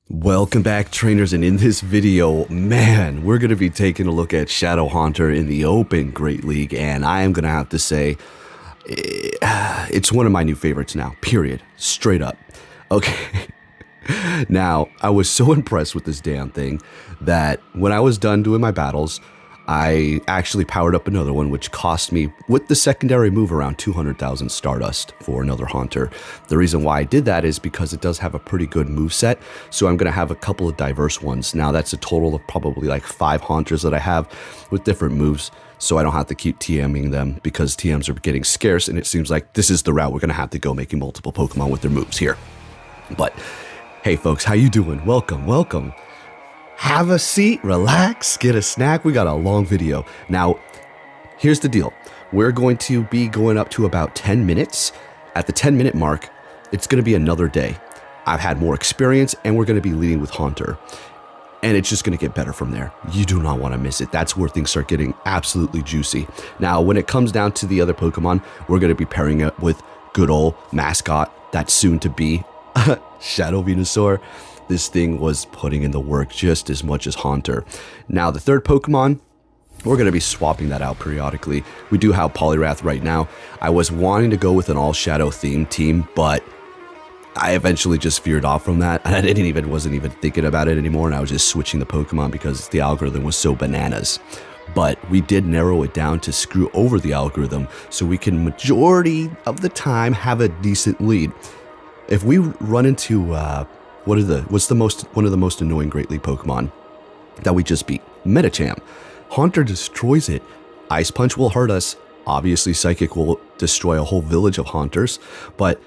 Welcome back, trainers, and in this video, man, we're going to be taking a look at Shadow Haunter in the Open Great League, and I am going to have to say, it's one of my new favorites now, period, straight up. Okay, now, I was so impressed with this damn thing that when I was done doing my battles, I actually powered up another one, which cost me, with the secondary move, around 200,000 Stardust for another Haunter. The reason why I did that is because it does have a pretty good move set, so I'm going to have a couple of diverse ones. Now, that's a total of probably like 5 Haunters that I have with different moves, so I don't have to keep TMing them because TMs are getting scarce, and it seems like this is the route we're going to have to go, making multiple Pokemon with their moves here. But, hey folks, how you doing? Welcome, welcome. Have a seat, relax, get a snack. We got a long video. Now, here's the deal. We're going to be going up to about 10 minutes. At the 10-minute mark, it's going to be another day. I've had more experience, and we're going to be leading with Haunter. And it's just going to get better from there. You do not want to miss it. That's where things start getting absolutely juicy. Now, when it comes down to the other Pokemon, we're going to be pairing it with good old mascot, that's soon to be Shadow Venusaur. This thing was putting in the work just as much as Haunter. Now, the third Pokemon, we're going to be swapping that out periodically. We do have Poliwrath right now. I was wanting to go with an all-Shadow themed team, but I eventually just veered off from that. And I wasn't even thinking about it anymore, and I was just switching the Pokemon because the algorithm was so bananas. But we did narrow it down to screw over the algorithm so we can, majority of the time, have a decent lead. If we run into what's one of the most annoying Great League Pokemon that we just beat? Medicham. Haunter destroys it. Ice Punch will hurt us. Obviously, Psychic will destroy a whole village of Haunters. But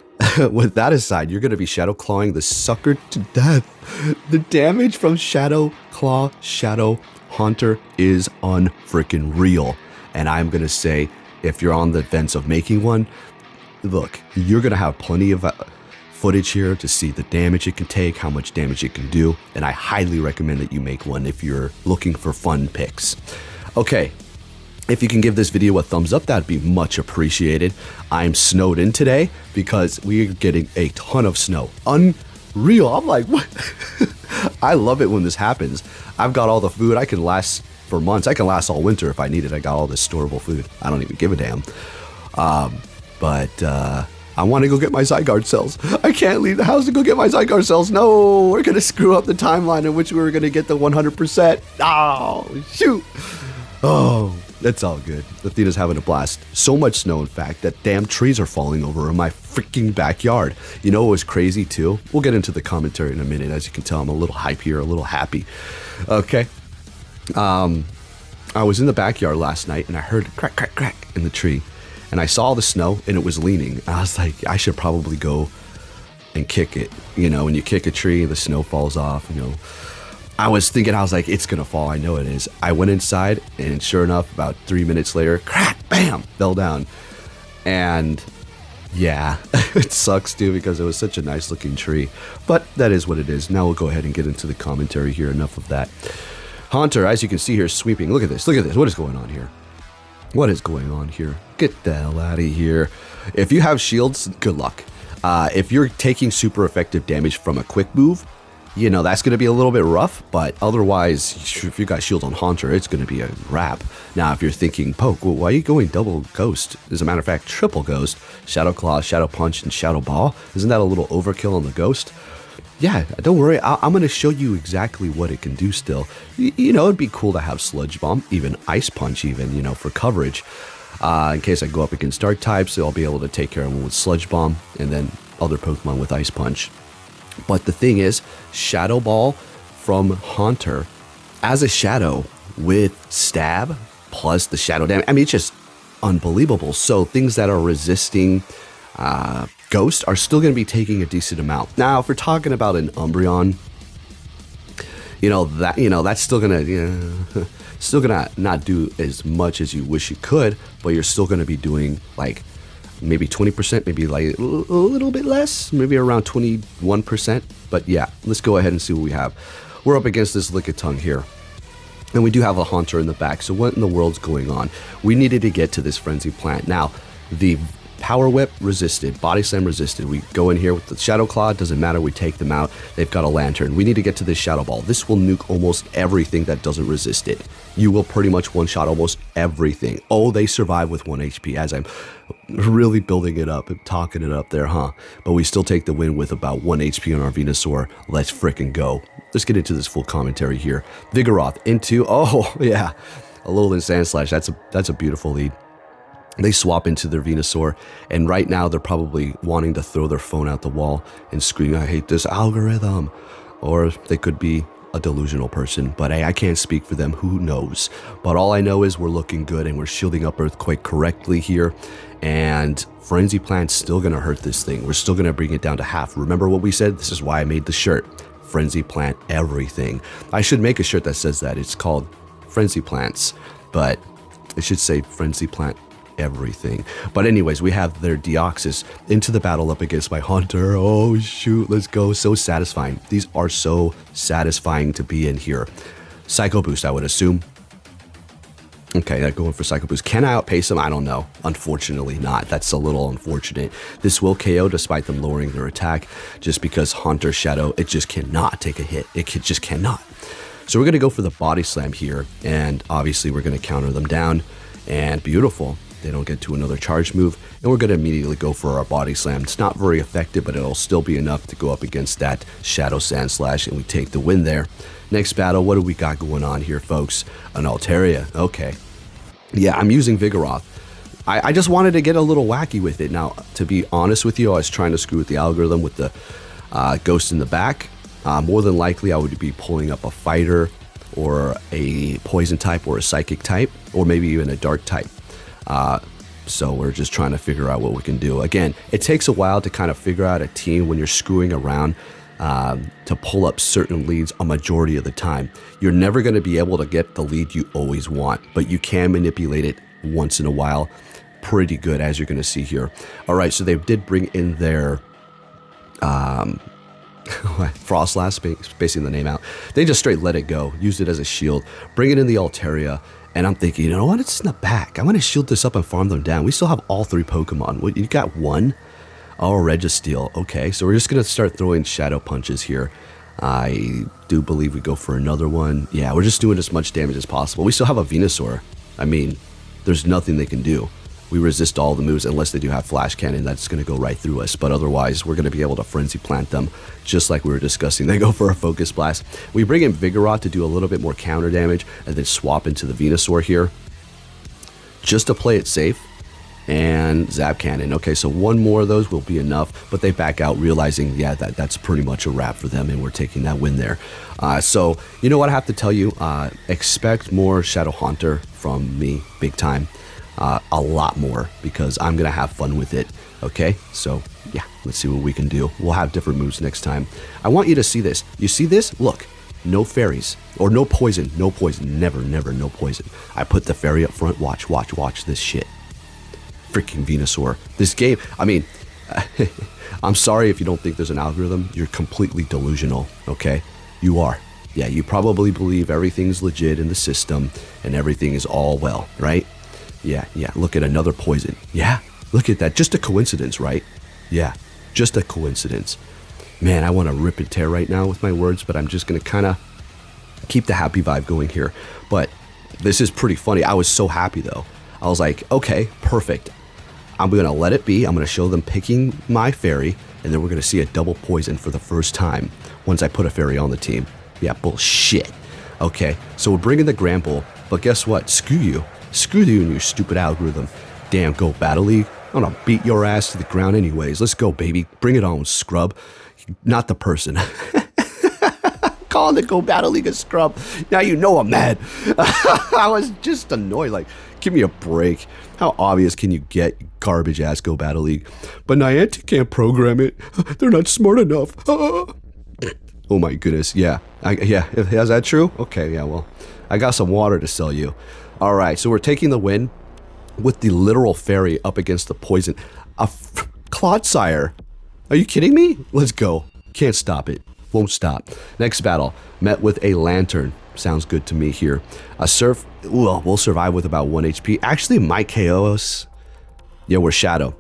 with that aside, you're going to be Shadow Clawing the sucker to death. The damage from Shadow Claw, Shadow Haunter is unfreaking real. And I'm going to say, if you're on the fence of making one, look, you're going to have plenty of footage here to see the damage it can take, how much damage it can do, and I highly recommend that you make one if you're looking for fun picks. Okay, if you can give this video a thumbs up, that'd be much appreciated. I'm snowed in today because we're getting a ton of snow. Unreal. I'm like, what? I love it when this happens. I've got all the food. I can last for months. I can last all winter if I need it. I got all this storable food. I don't even give a damn. I want to go get my Zygarde cells. I can't leave the house to go get my Zygarde cells. No, we're going to screw up the timeline in which we were going to get the 100%. Oh, shoot. Oh, that's all good. Athena's having a blast. So much snow, in fact, that damn trees are falling over in my freaking backyard. You know what was crazy, too? We'll get into the commentary in a minute. As you can tell, I'm a little hype here, a little happy. Okay. I was in the backyard last night, and I heard crack, crack, crack in the tree. And I saw the snow, and it was leaning. I was like, I should probably go and kick it. You know, when you kick a tree, the snow falls off, you know. I was like, it's going to fall. I know it is. I went inside, and sure enough, about 3 minutes later, crack, bam, fell down. And, yeah, it sucks, too, because it was such a nice-looking tree. But that is what it is. Now we'll go ahead and get into the commentary here. Enough of that. Haunter, as you can see here, sweeping. Look at this. Look at this. What is going on here? What is going on here? Get the hell out of here. If you have shields, good luck. If you're taking super effective damage from a quick move, you know, that's going to be a little bit rough, but otherwise, if you got shield on Haunter, it's going to be a wrap. Now, if you're thinking, Poke, well, why are you going double Ghost? As a matter of fact, triple Ghost, Shadow Claw, Shadow Punch, and Shadow Ball. Isn't that a little overkill on the Ghost? Yeah, don't worry. I'm going to show you exactly what it can do still. You know, it'd be cool to have Sludge Bomb, even Ice Punch even, you know, for coverage. In case I go up against Dark types, I'll be able to take care of them with Sludge Bomb and then other Pokemon with Ice Punch. But the thing is, Shadow Ball from Haunter as a Shadow with Stab plus the Shadow damage. I mean, it's just unbelievable. So things that are resisting Ghost are still going to be taking a decent amount. Now, if we're talking about an Umbreon, that's still gonna not do as much as you wish you could, but you're still gonna be doing like maybe 20%, maybe like a little bit less, maybe around 21%. But yeah, let's go ahead and see what we have. We're up against this Lickitung here. And we do have a Haunter in the back, so what in the world's going on? We needed to get to this Frenzy Plant. Now, the Power Whip resisted, Body Slam resisted. We go in here with the Shadow Claw, doesn't matter, we take them out. They've got a Lantern. We need to get to this Shadow Ball. This will nuke almost everything that doesn't resist it. You will pretty much one-shot almost everything. Oh, they survive with 1 HP as I'm really building it up and talking it up there, huh? But we still take the win with about 1 HP on our Venusaur. Let's frickin' go. Let's get into this full commentary here. Vigoroth into, oh yeah, a Alolan Sandslash. That's a beautiful lead. They swap into their Venusaur, and right now they're probably wanting to throw their phone out the wall and scream, I hate this algorithm. Or they could be a delusional person, but hey, I can't speak for them, who knows. But all I know is we're looking good and we're shielding up Earthquake correctly here, and Frenzy Plant's still gonna hurt this thing. We're still gonna bring it down to half. Remember what we said? This is why I made the shirt. Frenzy Plant everything. I should make a shirt that says that. It's called Frenzy Plants, but it should say Frenzy Plant everything. But anyways, we have their Deoxys into the battle up against my Haunter. Oh shoot, let's go. So satisfying. These are so satisfying to be in here. Psycho Boost, I would assume. Okay, they're going for Psycho Boost. Can I outpace them? I don't know. Unfortunately not. That's a little unfortunate. This will KO despite them lowering their attack, just because Haunter Shadow, it just cannot take a hit. Just cannot. So we're going to go for the Body Slam here, and obviously we're going to counter them down, and beautiful. They don't get to another charge move, and we're going to immediately go for our Body Slam. It's not very effective, but it'll still be enough to go up against that Shadow Sandslash, and we take the win there. Next battle, what do we got going on here, folks? An Altaria. Okay. Yeah, I'm using Vigoroth. I just wanted to get a little wacky with it. Now, to be honest with you, I was trying to screw with the algorithm with the Ghost in the back. More than likely, I would be pulling up a Fighter or a Poison type or a Psychic type, or maybe even a Dark type. So we're just trying to figure out what we can do. Again, it takes a while to kind of figure out a team when you're screwing around to pull up certain leads a majority of the time. You're never going to be able to get the lead you always want, but you can manipulate it once in a while pretty good, as you're going to see here. All right, so they did bring in their Frostlass, spacing the name out. They just straight let it go, used it as a shield, bring it in the Altaria. And I'm thinking, you know what, it's in the back. I'm going to shield this up and farm them down. We still have all 3 Pokemon. What, you got 1? Oh, Registeel. Okay, so we're just going to start throwing Shadow Punches here. I do believe we go for another one. Yeah, we're just doing as much damage as possible. We still have a Venusaur. I mean, there's nothing they can do. We resist all the moves unless they do have Flash Cannon. That's going to go right through us. But otherwise, we're going to be able to Frenzy Plant them, just like we were discussing. They go for a Focus Blast. We bring in Vigoroth to do a little bit more counter damage, and then swap into the Venusaur here, just to play it safe. And Zap Cannon. Okay, so 1 more of those will be enough, but they back out, realizing, yeah, that's pretty much a wrap for them, and we're taking that win there. So, you know what I have to tell you? Expect more Shadow Haunter from me, big time. A lot more, because I'm gonna have fun with it. Okay, so yeah, let's see what we can do. We'll have different moves next time. I want you to see this. You see this? Look, no fairies or no poison. No poison. Never, never, no poison. I put the fairy up front. Watch, watch, watch this shit. Freaking Venusaur. This game. I mean, I'm sorry if you don't think there's an algorithm. You're completely delusional. Okay, you are. Yeah, you probably believe everything's legit in the system and everything is all well, right? Yeah, look at another poison. Yeah, look at that. Just a coincidence, right? Yeah, just a coincidence. Man, I want to rip and tear right now with my words, but I'm just going to kind of keep the happy vibe going here. But this is pretty funny. I was so happy, though. I was like, okay, perfect. I'm going to let it be. I'm going to show them picking my fairy, and then we're going to see a double poison for the first time once I put a fairy on the team. Yeah, bullshit. Okay, so we're bringing the Gramble, but guess what? Screw you. Screw you and your stupid algorithm. Damn, go Battle League. I'm gonna beat your ass to the ground anyways. Let's go, baby. Bring it on, scrub. Not the person. Calling it Go Battle League a scrub. Now you know I'm mad. I was just annoyed. Like, give me a break. How obvious can you get, garbage ass Go Battle League? But Niantic can't program it. They're not smart enough. Oh my goodness. Yeah. Yeah. Is that true? Okay. Yeah. Well, I got some water to sell you. All right, so we're taking the win with the literal fairy up against the poison. Clodsire. Are you kidding me? Let's go. Can't stop it. Won't stop. Next battle, met with a Lantern. Sounds good to me here. A Surf, well, we'll survive with about 1 HP. Actually, my KOs, yeah, we're Shadow.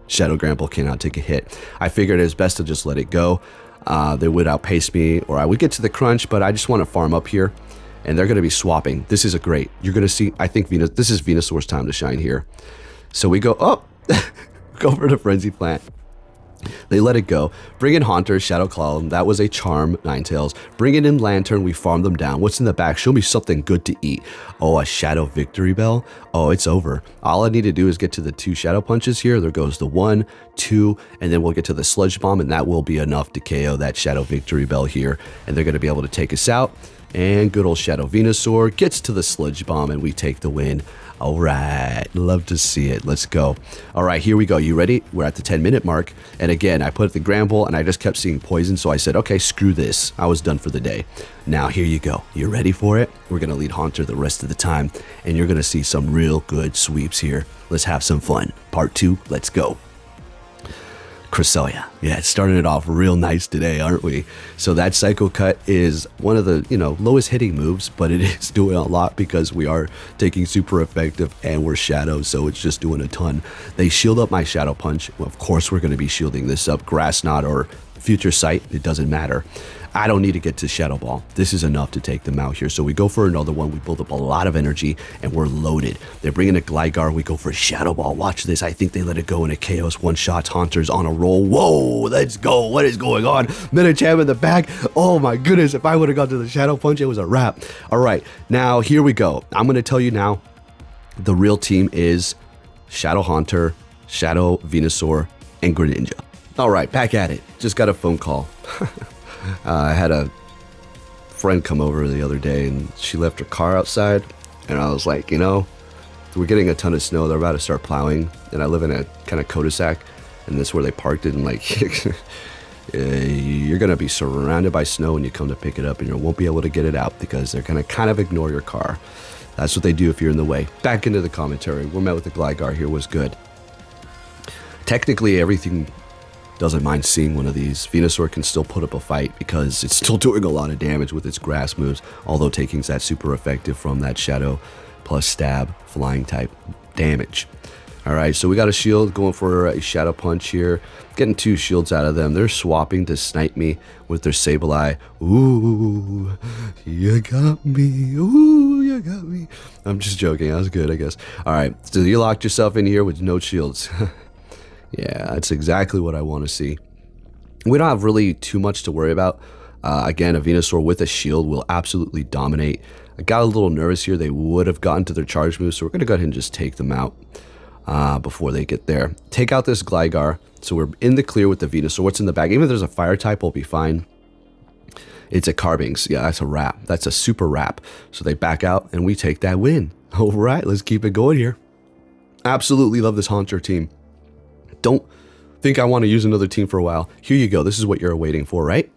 Shadow Gramble cannot take a hit. I figured it's best to just let it go. They would outpace me, or I would get to the crunch, but I just want to farm up here. And they're going to be swapping. This is a great. You're going to see, I think this is Venusaur's time to shine here. So we go, oh, go for the Frenzy Plant. They let it go. Bring in Haunter, Shadow Clown. That was a charm, Ninetales. Bring it in Lantern. We farm them down. What's in the back? Show me something good to eat. Oh, a Shadow Victory Bell. Oh, it's over. All I need to do is get to the 2 Shadow Punches here. There goes the 1, 2, and then we'll get to the Sludge Bomb, and that will be enough to KO that Shadow Victory Bell here. And they're going to be able to take us out. And good old Shadow Venusaur gets to the Sludge Bomb, and we take the win. All right, love to see it. Let's go. All right, here we go. You ready? We're at the 10-minute mark. And again, I put the Gramble, and I just kept seeing poison. So I said, okay, screw this. I was done for the day. Now, here you go. You ready for it? We're going to lead Haunter the rest of the time, and you're going to see some real good sweeps here. Let's have some fun. Part 2, let's go. Cresselia. Yeah, starting it off real nice today, aren't we? So that Psycho Cut is one of the, lowest hitting moves, but it is doing a lot because we are taking super effective and we're Shadow, so it's just doing a ton. They shield up my Shadow Punch. Well, of course, we're going to be shielding this up. Grass Knot or Future Sight, it doesn't matter. I don't need to get to Shadow Ball. This is enough to take them out here. So we go for another one. We build up a lot of energy and we're loaded. They bring in a Gligar. We go for a Shadow Ball. Watch this. I think they let it go and it KOs one-shots. Haunter's on a roll. Whoa, let's go. What is going on? Medicham in the back. Oh my goodness. If I would have got to the Shadow Punch, it was a wrap. All right, now here we go. I'm going to tell you now, the real team is Shadow Haunter, Shadow Venusaur, and Greninja. All right, back at it. Just got a phone call. I had a friend come over the other day and she left her car outside, and I was like, we're getting a ton of snow. They're about to start plowing, and I live in a kind of cul-de-sac, and this is where they parked it, and like you're gonna be surrounded by snow when you come to pick it up, and you won't be able to get it out because they're gonna kind of ignore your car. That's what they do if you're in the way. Back into the commentary. We're met with the Gligar here. Was good. Technically, everything doesn't mind seeing one of these. Venusaur can still put up a fight because it's still doing a lot of damage with its grass moves, although taking that super effective from that Shadow plus Stab flying type damage. All right, so we got a shield going for a Shadow Punch here. Getting 2 shields out of them. They're swapping to snipe me with their Sableye. Ooh, you got me. Ooh, you got me. I'm just joking. That was good, I guess. All right, so you locked yourself in here with no shields. Yeah, that's exactly what I want to see. We don't have really too much to worry about. Again, a Venusaur with a shield will absolutely dominate. I got a little nervous here. They would have gotten to their charge move, so we're going to go ahead and just take them out before they get there. Take out this Gligar, so we're in the clear with the Venusaur. What's in the bag? Even if there's a fire type, we'll be fine. It's a Carbinks. Yeah, that's a wrap. That's a super wrap. So they back out, and we take that win. All right, let's keep it going here. Absolutely love this Haunter team. Don't think I want to use another team for a while. Here you go. This is what you're waiting for, right?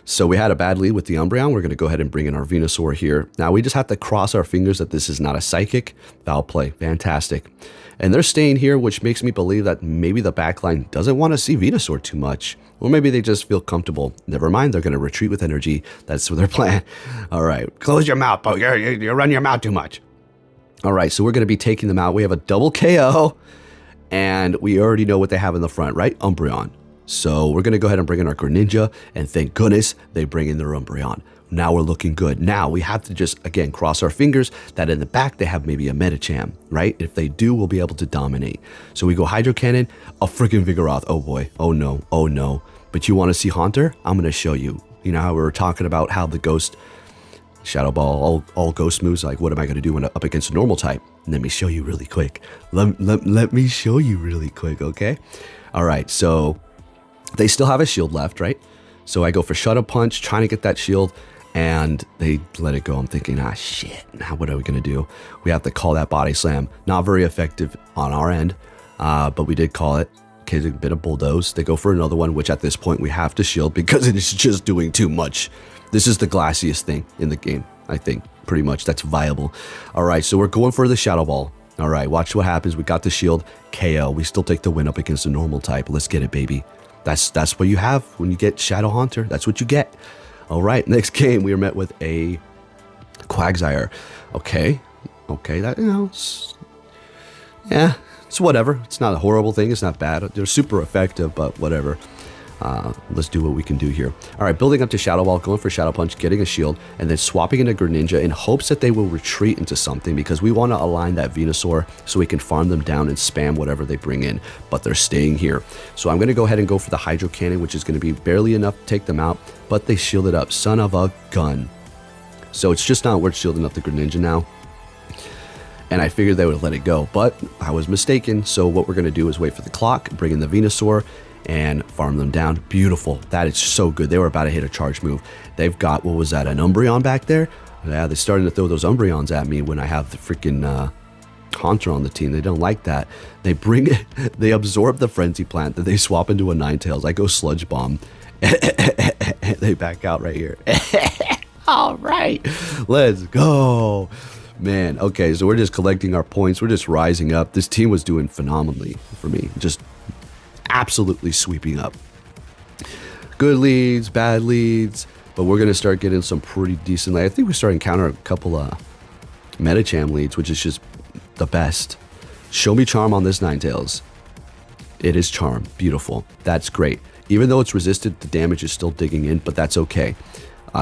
So we had a bad lead with the Umbreon. We're going to go ahead and bring in our Venusaur here. Now we just have to cross our fingers that this is not a Psychic. Foul play. Fantastic. And they're staying here, which makes me believe that maybe the backline doesn't want to see Venusaur too much. Or maybe they just feel comfortable. Never mind. They're going to retreat with energy. That's their plan. All right. Close your mouth, Bo. You run your mouth too much. All right. So we're going to be taking them out. We have a double KO. And we already know what they have in the front, right? Umbreon. So we're going to go ahead and bring in our Greninja, and thank goodness they bring in their Umbreon. Now we're looking good. Now we have to just, again, cross our fingers that in the back they have maybe a Medicham, right? If they do, we'll be able to dominate. So we go Hydro Cannon, a freaking Vigoroth. Oh boy. Oh no. Oh no. But you want to see Haunter? I'm going to show you. You know how we were talking about how the Ghost Shadow Ball, all Ghost moves, like what am I going to do when up against a normal type? Let me show you really quick. Let me show you really quick, okay? All right, so they still have a shield left, right? So I go for Shadow Punch, trying to get that shield, and they let it go. I'm thinking, shit, now what are we going to do? We have to call that Body Slam. Not very effective on our end, but we did call it. Okay, a bit of Bulldoze. They go for another one, which at this point we have to shield because it is just doing too much. This is the glassiest thing in the game, I think. Pretty much, that's viable. All right, so we're going for the Shadow Ball. All right, watch what happens. We got the shield, KO. We still take the win up against the normal type. Let's get it, baby. That's what you have when you get Shadow Haunter. That's what you get. All right, next game, we are met with a Quagsire. Okay, that, yeah, It's whatever. It's not a horrible thing. It's not bad. They're super effective, but whatever. Let's do what we can do here. All right, building up to Shadow Ball, going for Shadow Punch, getting a shield, and then swapping into Greninja in hopes that they will retreat into something, because we want to align that Venusaur so we can farm them down and spam whatever they bring in, but they're staying here. So I'm going to go ahead and go for the Hydro Cannon, which is going to be barely enough to take them out, but they shielded up. Son of a gun. So it's just not worth shielding up the Greninja now. And I figured they would let it go, but I was mistaken. So what we're going to do is wait for the clock, bring in the Venusaur, and farm them down. Beautiful. That is so good. They were about to hit a charge move. They've got, what was that, an Umbreon back there? Yeah, they're starting to throw those Umbreons at me when I have the freaking Haunter on the team. They don't like that. They bring it, they absorb the Frenzy Plant, then they swap into a Ninetales. I go Sludge Bomb. They back out right here. All right, let's go. Man, okay, so we're just collecting our points. We're just rising up. This team was doing phenomenally for me. Just absolutely sweeping up. Good leads, bad leads, but we're going to start getting some pretty decent. I think we start encountering a couple of Metacham leads, which is just the best. Show me Charm on this Ninetales. It is Charm. Beautiful. That's great. Even though it's resisted, the damage is still digging in, but that's okay.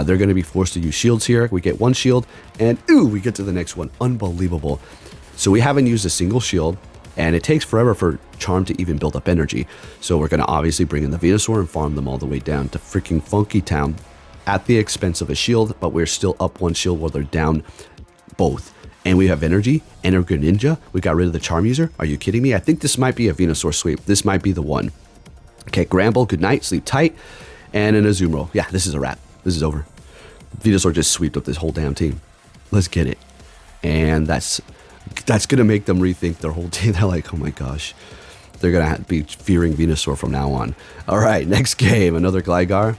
They're going to be forced to use shields here. We get one shield, and ooh, we get to the next one. Unbelievable. So we haven't used a single shield, and it takes forever for Charm to even build up energy. So we're going to obviously bring in the Venusaur and farm them all the way down to freaking Funky Town at the expense of a shield, but we're still up one shield while they're down both. And we have energy and a Greninja. We got rid of the Charm user. Are you kidding me? I think this might be a Venusaur sweep. This might be the one. Okay, Gramble, good night, sleep tight. And an Azumarill. Yeah, this is a wrap. This is over. Venusaur just swept up this whole damn team. Let's get it. And that's going to make them rethink their whole team. They're like, oh my gosh. They're going to be fearing Venusaur from now on. All right, next game. Another Gligar.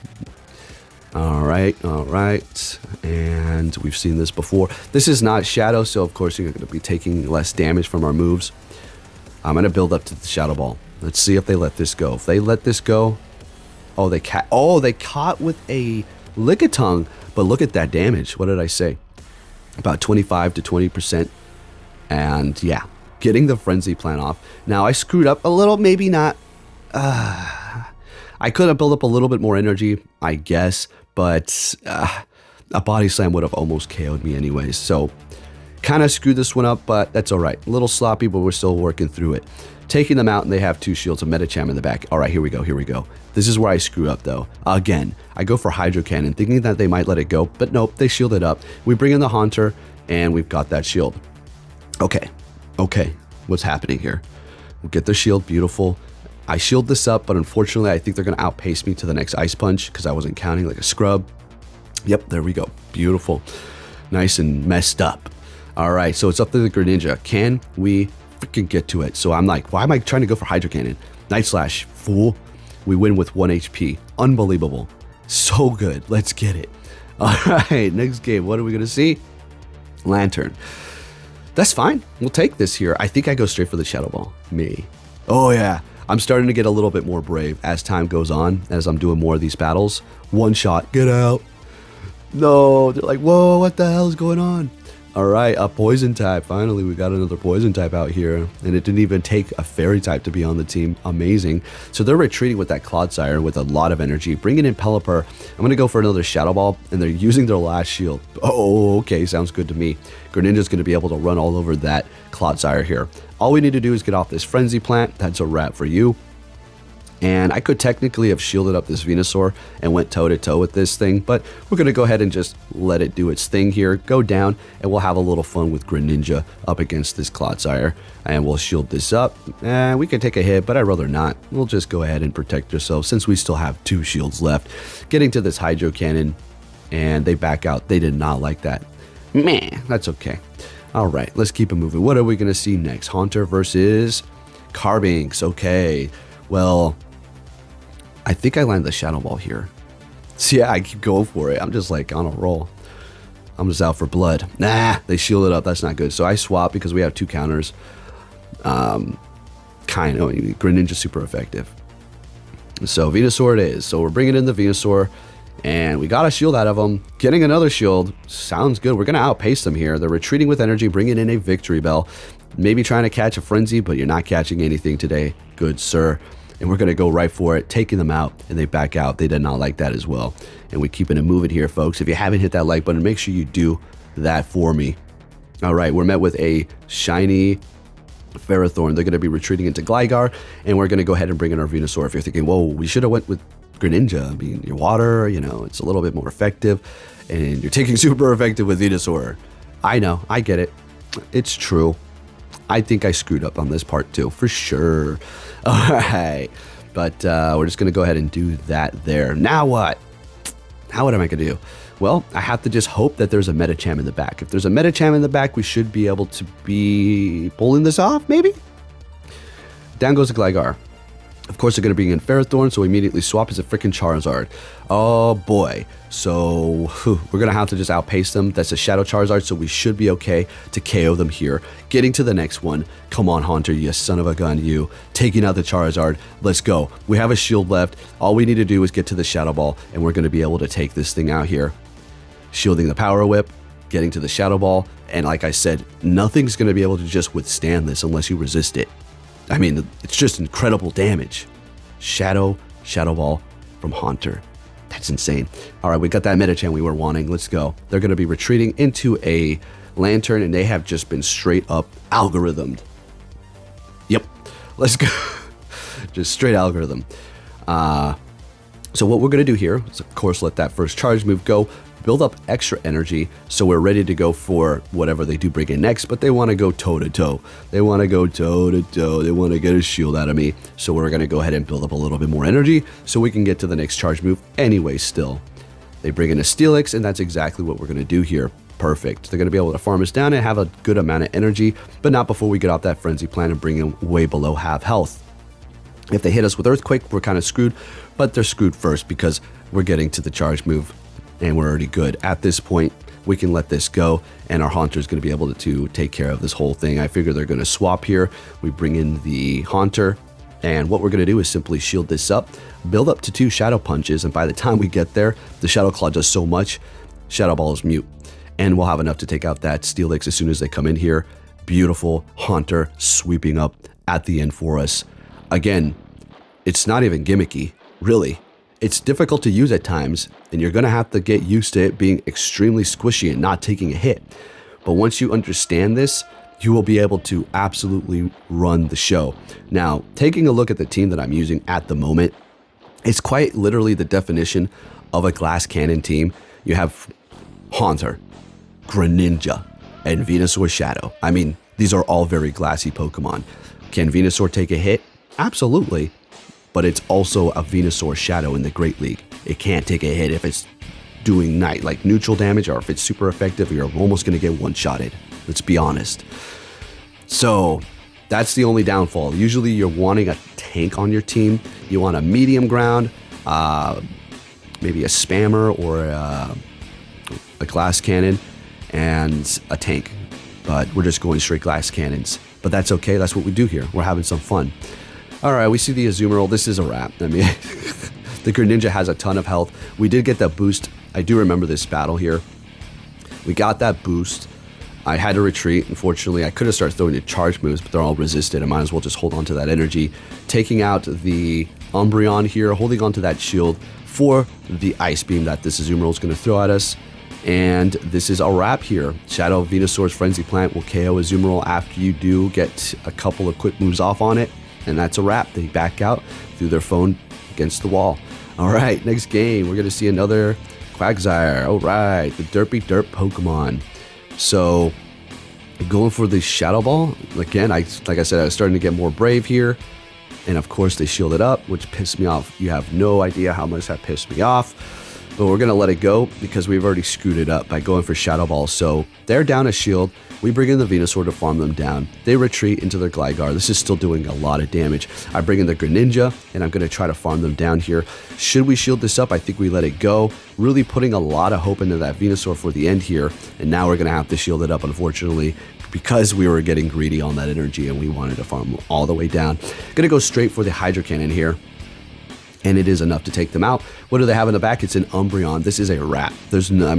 All right. And we've seen this before. This is not Shadow, so of course you're going to be taking less damage from our moves. I'm going to build up to the Shadow Ball. Let's see if they let this go. If they let this go... Oh, they caught with a Lickitung. But look at that damage. What did I say? About 25 to 20%. And yeah, getting the Frenzy Plant off. Now, I screwed up a little. Maybe not. I could have built up a little bit more energy, I guess. But a Body Slam would have almost KO'd me anyways. So kind of screwed this one up, but that's all right. A little sloppy, but we're still working through it. Taking them out, and they have two shields of Metacham in the back. All right, here we go. This is where I screw up, though. Again, I go for Hydro Cannon, thinking that they might let it go, but nope, they shield it up. We bring in the Haunter, and we've got that shield. Okay, what's happening here? We'll get the shield, beautiful. I shield this up, but unfortunately, I think they're going to outpace me to the next Ice Punch, because I wasn't counting like a scrub. Yep, there we go. Beautiful. Nice and messed up. All right, so it's up to the Greninja. Can we freaking get to it? So I'm like, why am I trying to go for Hydro Cannon? Night Slash, fool. We win with 1 HP. Unbelievable. So good. Let's get it. All right, next game. What are we going to see? Lantern. That's fine. We'll take this here. I think I go straight for the Shadow Ball. Me. Oh, yeah. I'm starting to get a little bit more brave as time goes on, as I'm doing more of these battles. One shot. Get out. No. They're like, whoa, what the hell is going on? All right, a Poison type. Finally, we got another Poison type out here. And it didn't even take a Fairy type to be on the team. Amazing. So they're retreating with that Clodsire with a lot of energy. Bringing in Pelipper. I'm going to go for another Shadow Ball. And they're using their last shield. Oh, okay. Sounds good to me. Greninja's going to be able to run all over that Clodsire here. All we need to do is get off this Frenzy Plant. That's a wrap for you. And I could technically have shielded up this Venusaur and went toe-to-toe with this thing, but we're going to go ahead and just let it do its thing here, go down, and we'll have a little fun with Greninja up against this Clodsire. And we'll shield this up. We can take a hit, but I'd rather not. We'll just go ahead and protect ourselves since we still have 2 shields left. Getting to this Hydro Cannon, and they back out. They did not like that. Meh, that's okay. All right, let's keep it moving. What are we going to see next? Haunter versus Carbinks. Okay, well... I think I landed the Shadow Ball here. So yeah, I keep going for it. I'm just like on a roll. I'm just out for blood. Nah, they shielded up. That's not good. So I swap because we have 2 counters. Kind of. Greninja super effective. So Venusaur it is. So we're bringing in the Venusaur. And we got a shield out of them. Getting another shield sounds good. We're going to outpace them here. They're retreating with energy, bringing in a victory bell. Maybe trying to catch a frenzy, but you're not catching anything today, good sir. And we're going to go right for it, taking them out, and they back out. They did not like that as well. And we're keeping it moving here, folks. If you haven't hit that like button, make sure you do that for me. All right, we're met with a shiny Ferrothorn. They're going to be retreating into Gligar, and we're going to go ahead and bring in our Venusaur. If you're thinking, whoa, we should have went with Greninja. I mean, your water, you know, it's a little bit more effective, and you're taking super effective with Venusaur. I know, I get it. It's true. I think I screwed up on this part too, for sure. All right, but we're just going to go ahead and do that there. Now what? Now what am I going to do? Well, I have to just hope that there's a Medicham in the back. If there's a Medicham in the back, we should be able to be pulling this off, maybe? Down goes the Gligar. Of course, they're going to bring in Ferrothorn, so we immediately swap as a freaking Charizard. Oh, boy. So, we're going to have to just outpace them. That's a Shadow Charizard, so we should be okay to KO them here. Getting to the next one. Come on, Haunter, you son of a gun, you. Taking out the Charizard. Let's go. We have a shield left. All we need to do is get to the Shadow Ball, and we're going to be able to take this thing out here. Shielding the Power Whip, getting to the Shadow Ball, and like I said, nothing's going to be able to just withstand this unless you resist it. I mean, it's just incredible damage. Shadow Ball from Haunter. That's insane. All right, we got that Medicham we were wanting. Let's go. They're going to be retreating into a Lantern, and they have just been straight up algorithmed. Yep. Let's go. Just straight algorithm. So what we're going to do here is, of course, let that first charge move go. Build up extra energy so we're ready to go for whatever they do bring in next, but they want to go toe-to-toe. They want to go toe-to-toe. They want to get a shield out of me. So we're going to go ahead and build up a little bit more energy so we can get to the next charge move anyway still. They bring in a Steelix, and that's exactly what we're going to do here. Perfect. They're going to be able to farm us down and have a good amount of energy, but not before we get off that Frenzy Plant and bring in way below half health. If they hit us with Earthquake, we're kind of screwed, but they're screwed first because we're getting to the charge move. And we're already good. At this point, we can let this go, and our Haunter is going to be able to take care of this whole thing. I figure they're going to swap here. We bring in the Haunter, and what we're going to do is simply shield this up, build up to 2 Shadow Punches, and by the time we get there, the Shadow Claw does so much, Shadow Ball is mute. And we'll have enough to take out that Steelix as soon as they come in here. Beautiful Haunter sweeping up at the end for us. Again, it's not even gimmicky, really. It's difficult to use at times, and you're going to have to get used to it being extremely squishy and not taking a hit. But once you understand this, you will be able to absolutely run the show. Now, taking a look at the team that I'm using at the moment, it's quite literally the definition of a glass cannon team. You have Haunter, Greninja, and Venusaur Shadow. I mean, these are all very glassy Pokemon. Can Venusaur take a hit? Absolutely. But it's also a Venusaur Shadow in the Great League. It can't take a hit if it's doing like neutral damage, or if it's super effective, you're almost going to get one-shotted. Let's be honest. So that's the only downfall. Usually you're wanting a tank on your team. You want a medium ground, maybe a spammer or a glass cannon, and a tank. But we're just going straight glass cannons. But that's okay. That's what we do here. We're having some fun. All right, we see the Azumarill. This is a wrap. I mean, the Greninja has a ton of health. We did get that boost. I do remember this battle here. We got that boost. I had to retreat. Unfortunately, I could have started throwing the charge moves, but they're all resisted. I might as well just hold on to that energy. Taking out the Umbreon here, holding on to that shield for the Ice Beam that this Azumarill is going to throw at us. And this is a wrap here. Shadow Venusaur's Frenzy Plant will KO Azumarill after you do get a couple of quick moves off on it. And that's a wrap. They back out through their phone against the wall. All right, next game, we're going to see another Quagsire. All right, the derpy derp Pokemon. So going for the Shadow Ball. Again, like I said, I was starting to get more brave here. And of course, they shielded up, which pissed me off. You have no idea how much that pissed me off. But we're going to let it go because we've already screwed it up by going for Shadow Ball. So they're down a shield. We bring in the Venusaur to farm them down. They retreat into their Gligar. This is still doing a lot of damage. I bring in the Greninja, and I'm going to try to farm them down here. Should we shield this up? I think we let it go. Really putting a lot of hope into that Venusaur for the end here. And now we're going to have to shield it up, unfortunately, because we were getting greedy on that energy and we wanted to farm all the way down. Going to go straight for the Hydro Cannon here. and it is enough to take them out. What do they have in the back? It's an Umbreon. This is a wrap. There's no,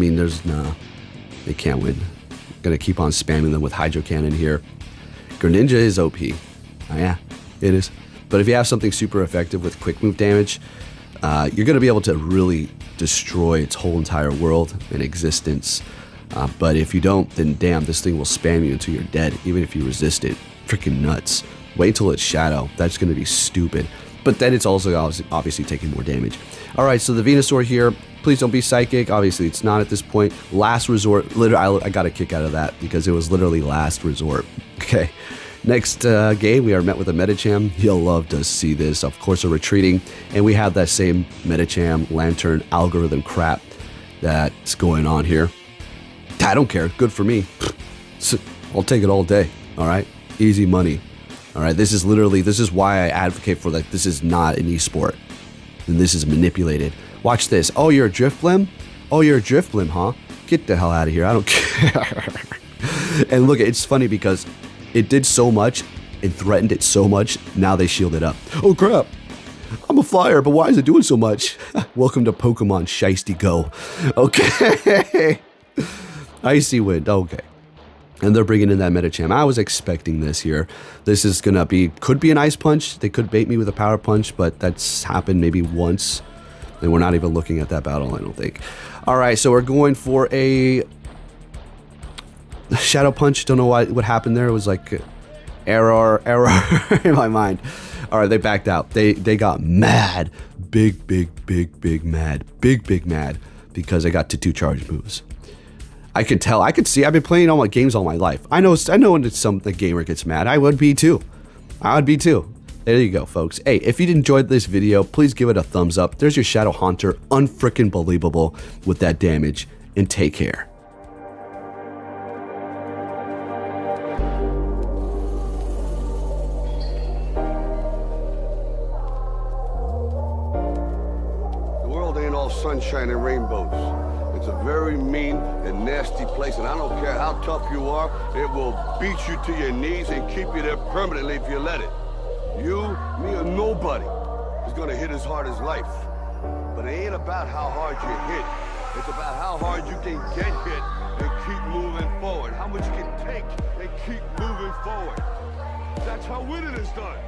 they can't win. Gonna keep on spamming them with Hydro Cannon here. Greninja is OP. Oh, yeah, it is. But if you have something super effective with quick move damage, you're gonna be able to really destroy its whole entire world and existence. But if you don't, then damn, this thing will spam you until you're dead, even if you resist it. Freaking nuts. Wait till it's Shadow. That's gonna be stupid. But then it's also obviously taking more damage. All right, so the Venusaur here, please don't be Psychic. Obviously, it's not at this point. Last resort, literally, I got a kick out of that because it was literally last resort. Okay, next game, we are met with a Medicham. You'll love to see this. Of course, a retreating, and we have that same Medicham Lantern algorithm crap that's going on here. I don't care. Good for me. I'll take it all day. All right, easy money. All right, this is why I advocate for that. This is not an esport, and this is manipulated. Watch this. Oh, you're a Drifblim? Oh, you're a Drifblim, huh? Get the hell out of here. I don't care. And look, it's funny because it did so much and threatened it so much. Now they shield it up. Oh, crap. I'm a flyer, but why is it doing so much? Welcome to Pokemon Shiesty Go. Okay. Icy Wind. Okay. And they're bringing in that Medicham. I was expecting this here. This is gonna be, could be an Ice Punch. They could bait me with a Power Punch, but that's happened maybe once. And we're not even looking at that battle, I don't think. All right, so we're going for a Shadow Punch. Don't know what happened there. It was like error in my mind. All right, they backed out. They got mad. Big mad. Big mad because I got to 2 charge moves. I could tell. I could see. I've been playing all my games all my life. I know when the gamer gets mad. I would be too. There you go, folks. Hey, if you enjoyed this video, please give it a thumbs up. There's your Shadow Haunter. Unfreaking believable with that damage. And take care. The world ain't all sunshine and rainbows. It's a very mean and nasty place, and I don't care how tough you are, it will beat you to your knees and keep you there permanently if you let it. You, me, or nobody is gonna hit as hard as life. But it ain't about how hard you hit. It's about how hard you can get hit and keep moving forward. How much you can take and keep moving forward. That's how winning is done.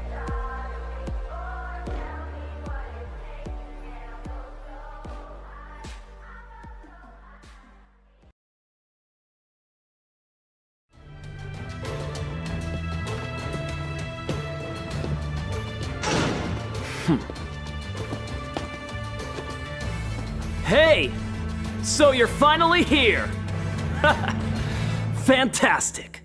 Hey! So you're finally here! Fantastic!